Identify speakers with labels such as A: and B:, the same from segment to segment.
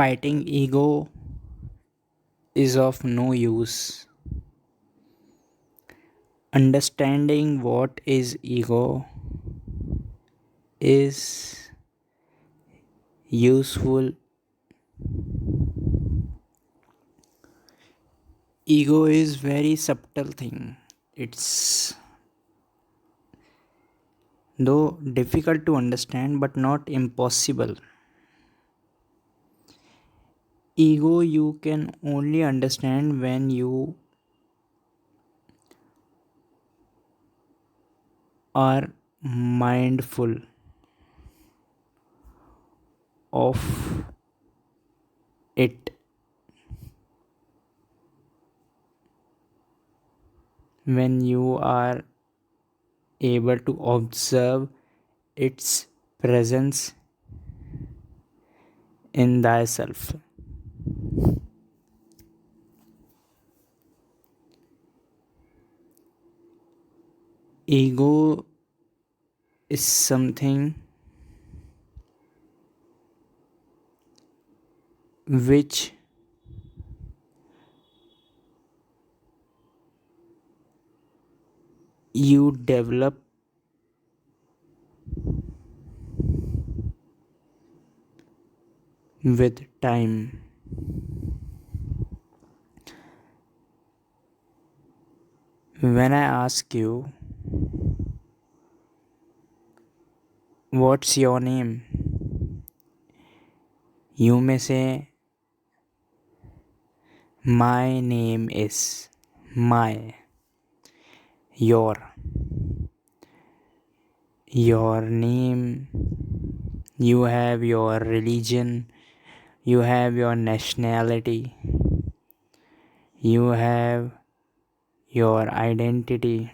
A: Fighting ego is of no use. Understanding what is ego is useful. Ego is very subtle thing. It's though difficult to understand but not impossible. Ego you can only understand when you are mindful of it, when you are able to observe its presence in thyself. Ego is something which you develop with time. When I ask you, what's your name? You may say, my name is my, your. Your name, you have your religion, you have your nationality, you have your identity,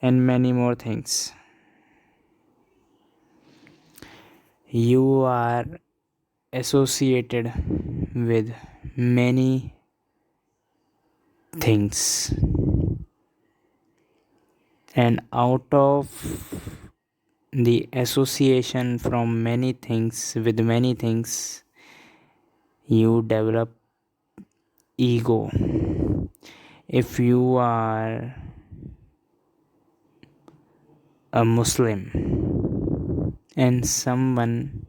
A: and many more things. You are associated with many things, and out of the association from many things with many things, you develop ego. If you are a Muslim and someone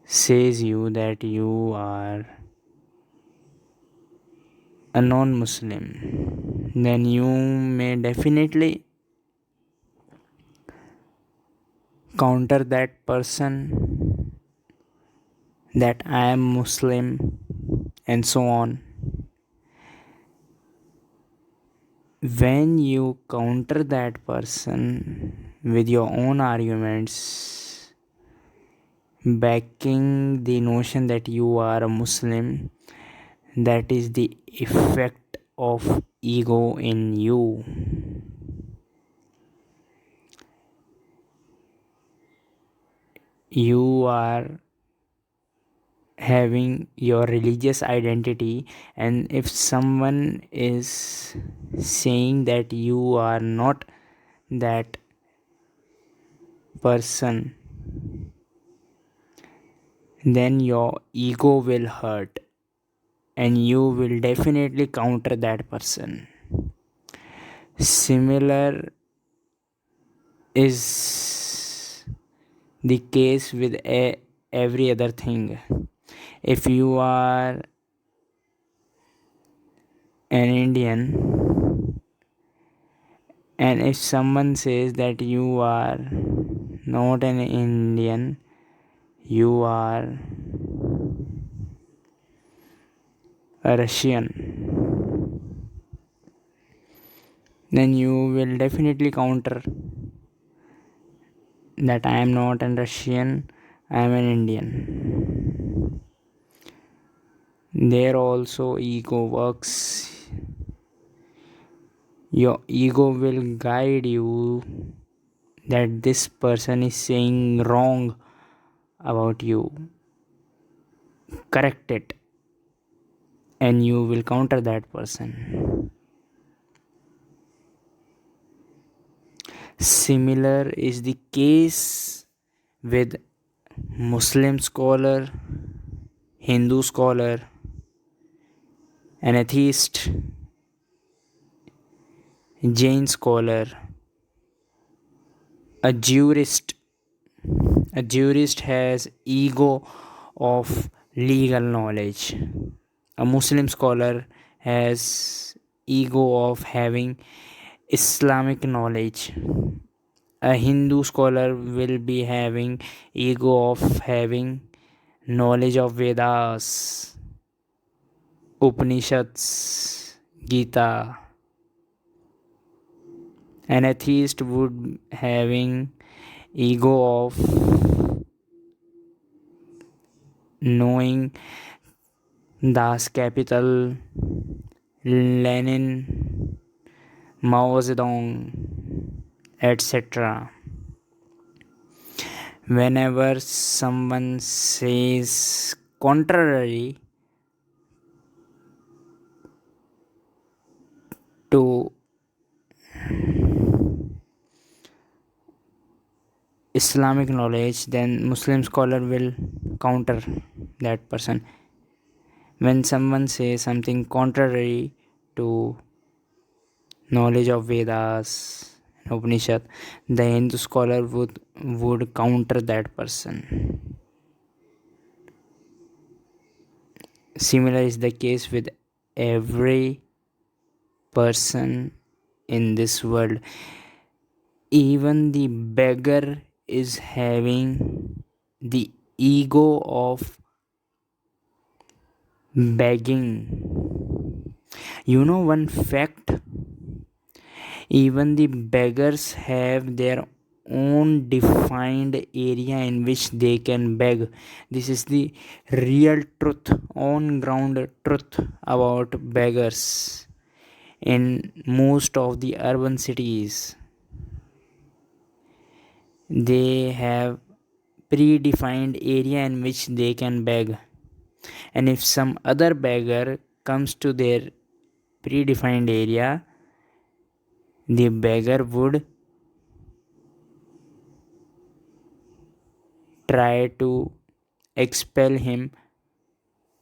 A: says you that you are a non-Muslim, then you may definitely counter that person that I am Muslim and so on. When you counter that person with your own arguments, backing the notion that you are a Muslim, that is the effect of ego in you. You are having your religious identity, and if someone is saying that you are not that person, then your ego will hurt and you will definitely counter that person. Similar is the case with every other thing. If you are an Indian, and if someone says that you are not an Indian, you are a Russian, then you will definitely counter that I am not a Russian, I am an Indian. There also ego works. Your ego will guide you that this person is saying wrong about you. Correct it, and you will counter that person. Similar is the case with Muslim scholar, Hindu scholar, an atheist, Jain scholar, a jurist. A jurist has ego of legal knowledge. A Muslim scholar has ego of having Islamic knowledge. A Hindu scholar will be having ego of having knowledge of Vedas, Upanishads, Gita. An atheist would having ego of knowing Das Capital, Lenin, Mao Zedong, etc. Whenever someone says contrary to Islamic knowledge, then Muslim scholar will counter that person. When someone says something contrary to knowledge of Vedas and Upanishad, the Hindu scholar would counter that person. Similar is the case with every person in this world. Even the beggar is having the ego of begging. You know one fact? Even the beggars have their own defined area in which they can beg. This is the real truth, on ground truth about beggars in most of the urban cities. They have predefined area in which they can beg, and if some other beggar comes to their predefined area, the beggar would try to expel him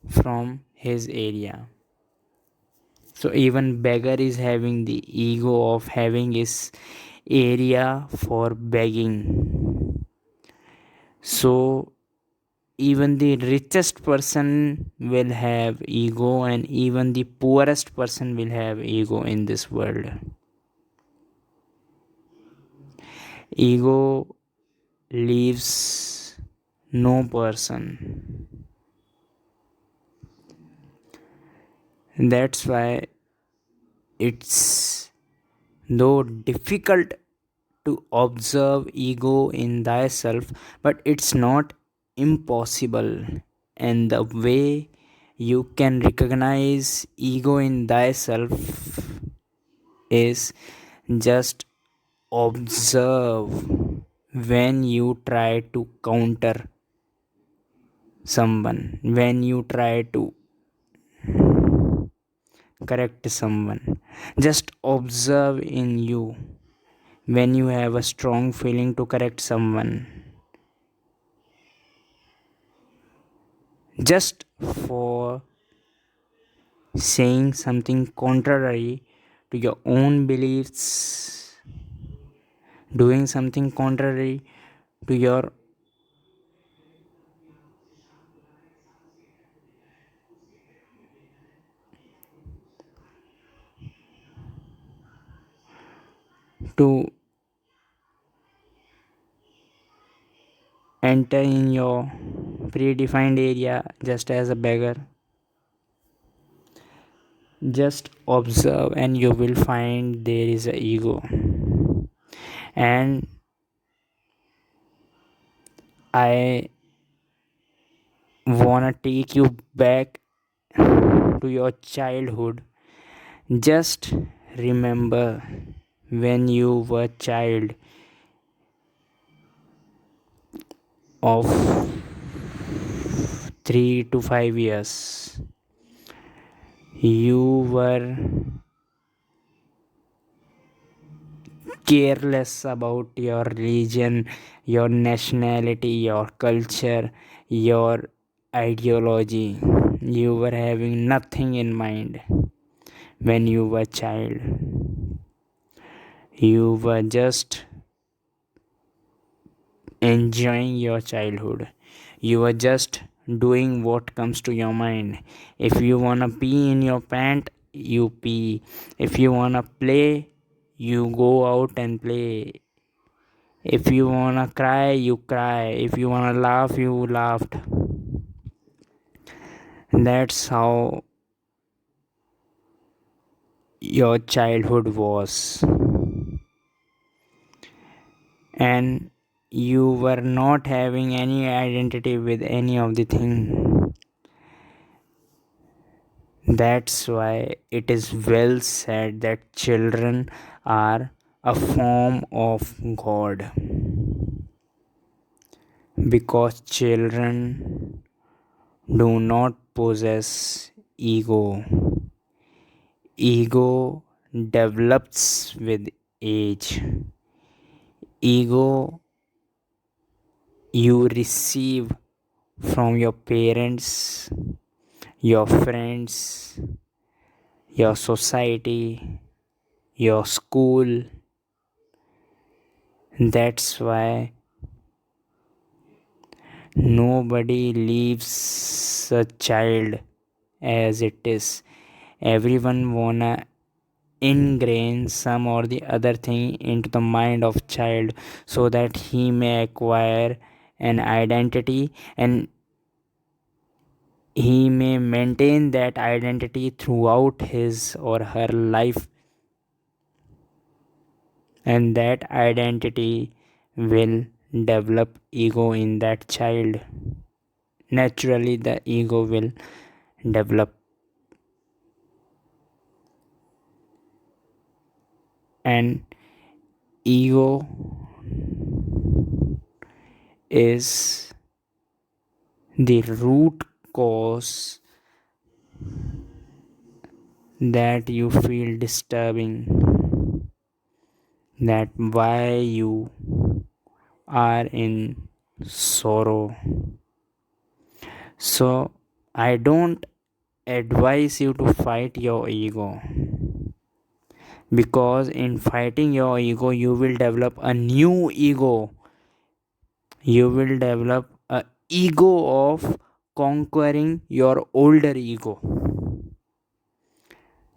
A: from his area. So even beggar is having the ego of having his area for begging. So even the richest person will have ego, and even the poorest person will have ego in this world. Ego leaves no person. That's why it's though difficult to observe ego in thyself, but it's not impossible. And the way you can recognize ego in thyself is just observe when you try to counter someone, when you try to correct someone. Just observe in you when you have a strong feeling to correct someone. Just for saying something contrary to your own beliefs, doing something contrary to your to enter in your predefined area just as a beggar. Just observe and you will find there is a ego. And I wanna take you back to your childhood. Just remember when you were child of 3 to 5 years. You were careless about your religion, your nationality, your culture, your ideology. You were having nothing in mind when you were child. You were just enjoying your childhood. You were just doing what comes to your mind. If you wanna pee in your pant, you pee. If you wanna play, you go out and play. If you wanna cry, you cry. If you wanna laugh, you laughed. That's how your childhood was. And you were not having any identity with any of the thing. That's why it is well said that children are a form of God, because children do not possess ego. Ego develops with age. Ego you receive from your parents, your friends, your society, your school. That's why nobody leaves a child as it is. Everyone wanna ingrain some or the other thing into the mind of child so that he may acquire an identity, and he may maintain that identity throughout his or her life, and that identity will develop ego in that child. Naturally the ego will develop. And ego is the root cause that you feel disturbing, that why you are in sorrow. So I don't advise you to fight your ego, because in fighting your ego you will develop a new ego. You will develop a ego of conquering your older ego.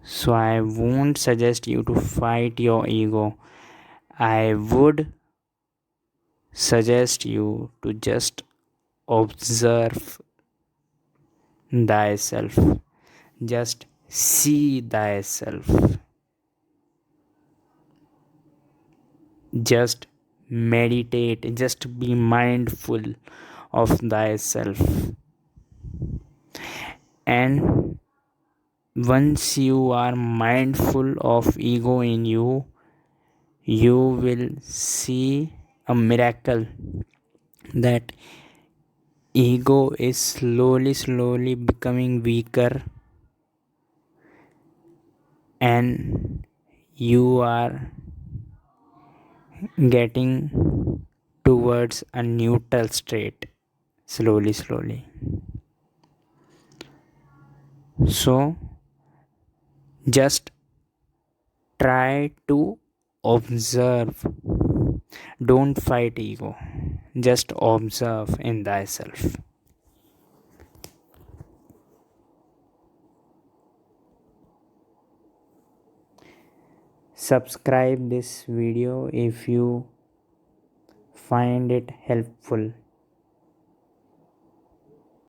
A: So I won't suggest you to fight your ego. I would suggest you to just observe thyself. Just see thyself. Just meditate. Just be mindful of thyself. And once you are mindful of ego in you, you will see a miracle, that ego is slowly becoming weaker, and you are getting towards a neutral state slowly. So just try to observe. Don't fight ego, just observe in thyself. Subscribe this video if you find it helpful.